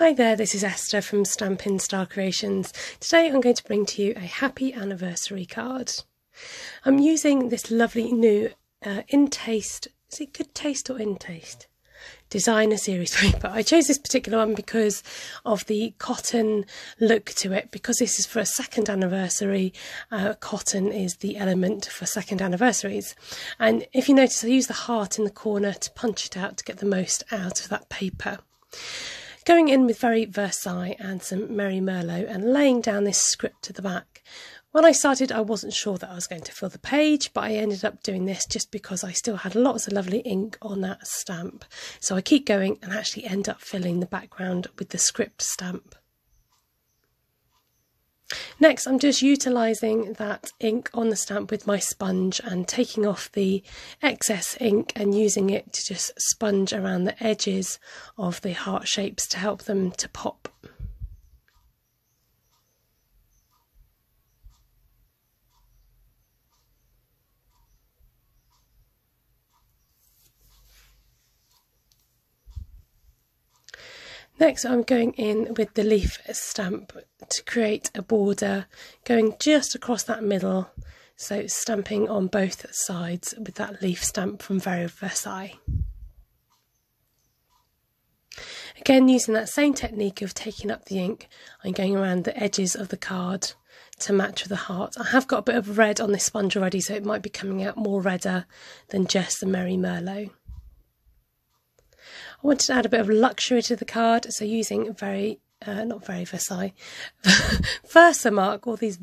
Hi there, this is Esther from Stampin Star Creations. Today I'm going to bring to you a happy anniversary card. I'm using this lovely new In Taste, is it Good Taste or In Taste? Designer series paper. I chose this particular one because of the cotton look to it. Because this is for a second anniversary, cotton is the element for second anniversaries. And if you notice, I use the heart in the corner to punch it out to get the most out of that paper. Going in with very Versailles and some Merry Merlot and laying down this script at the back. When I started, I wasn't sure that I was going to fill the page, but I ended up doing this just because I still had lots of lovely ink on that stamp. So I keep going and actually end up filling the background with the script stamp. Next, I'm just utilising that ink on the stamp with my sponge and taking off the excess ink and using it to just sponge around the edges of the heart shapes to help them to pop. Next, I'm going in with the leaf stamp to create a border going just across that middle, so stamping on both sides with that leaf stamp from Very Versailles. Again, using that same technique of taking up the ink, I'm going around the edges of the card to match with the heart. I have got a bit of red on this sponge already, so it might be coming out more redder than just the Merry Merlot. I wanted to add a bit of luxury to the card, so using not very Versailles, Versamark, all these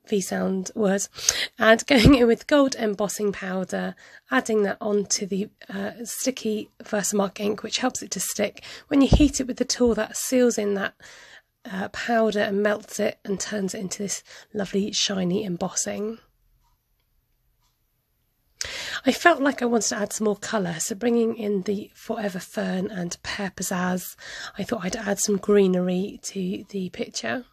V sound words, and going in with gold embossing powder, adding that onto the sticky Versamark ink, which helps it to stick. When you heat it with the tool, that seals in that powder and melts it and turns it into this lovely shiny embossing. I felt like I wanted to add some more colour, so bringing in the Forever Fern and Pear Pizzazz, I thought I'd add some greenery to the picture.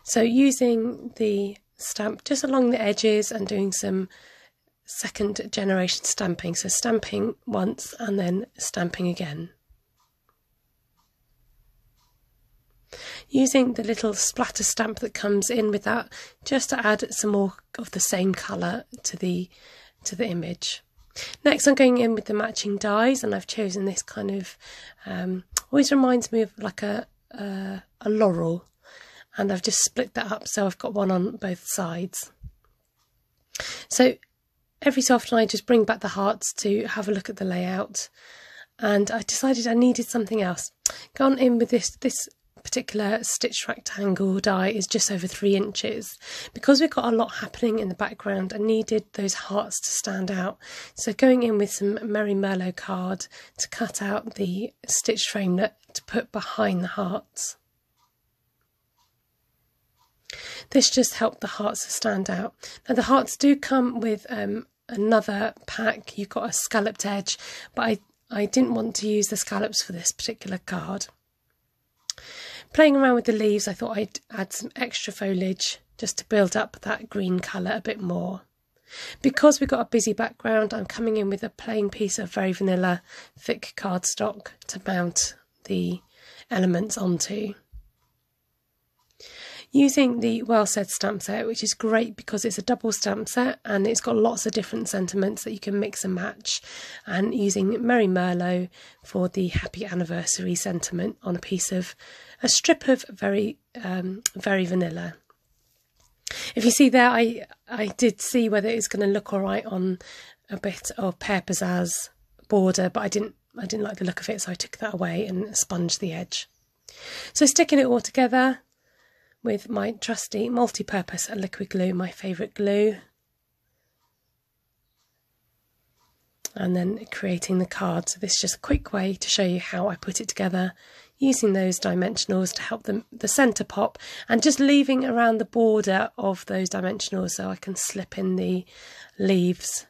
So using the stamp just along the edges and doing some second generation stamping, so stamping once and then stamping again. Using the little splatter stamp that comes in with that, just to add some more of the same colour to the image. Next, I'm going in with the matching dies, and I've chosen this kind of always reminds me of like a laurel, and I've just split that up so I've got one on both sides. So every so often I just bring back the hearts to have a look at the layout, and I decided I needed something else. Gone in with this particular stitch rectangle die is just over 3 inches. Because we've got a lot happening in the background, I needed those hearts to stand out, so going in with some Merry Merlot card to cut out the stitch framelit to put behind the hearts. This just helped the hearts to stand out. Now the hearts do come with another pack. You've got a scalloped edge, but I didn't want to use the scallops for this particular card. Playing around with the leaves, I thought I'd add some extra foliage just to build up that green colour a bit more. Because we've got a busy background, I'm coming in with a plain piece of very vanilla thick cardstock to mount the elements onto. Using the Well Said stamp set, which is great because it's a double stamp set and it's got lots of different sentiments that you can mix and match, and using Merry Merlot for the happy anniversary sentiment on a strip of very vanilla. If you see there, I did see whether it's going to look all right on a bit of Pear Pizzazz border, but I didn't like the look of it, so I took that away and sponged the edge. So sticking it all together with my trusty multi-purpose liquid glue, my favourite glue, and then creating the card. So this is just a quick way to show you how I put it together, using those dimensionals to help the centre pop, and just leaving around the border of those dimensionals so I can slip in the leaves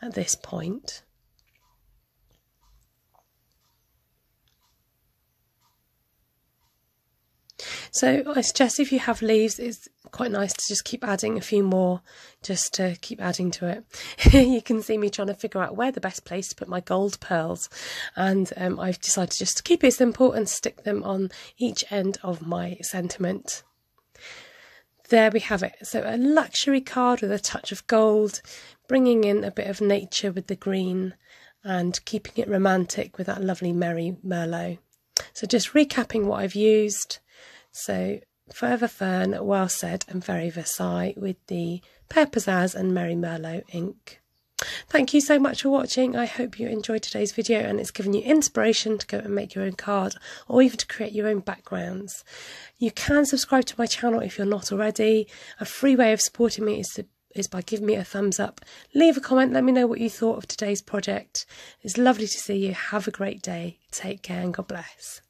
at this point. So I suggest if you have leaves, it's quite nice to just keep adding a few more, just to keep adding to it. You can see me trying to figure out where the best place to put my gold pearls, and I've decided just to keep it simple and stick them on each end of my sentiment. There we have it. So a luxury card with a touch of gold, bringing in a bit of nature with the green and keeping it romantic with that lovely Merry Merlot. So just recapping what I've used. So Forever Fern, Well Said and Very Versaille with the Pear Pizzazz and Merry Merlot ink. Thank you so much for watching. I hope you enjoyed today's video and it's given you inspiration to go and make your own card or even to create your own backgrounds. You can subscribe to my channel if you're not already. A free way of supporting me is by giving me a thumbs up. Leave a comment, let me know what you thought of today's project. It's lovely to see you. Have a great day. Take care and God bless.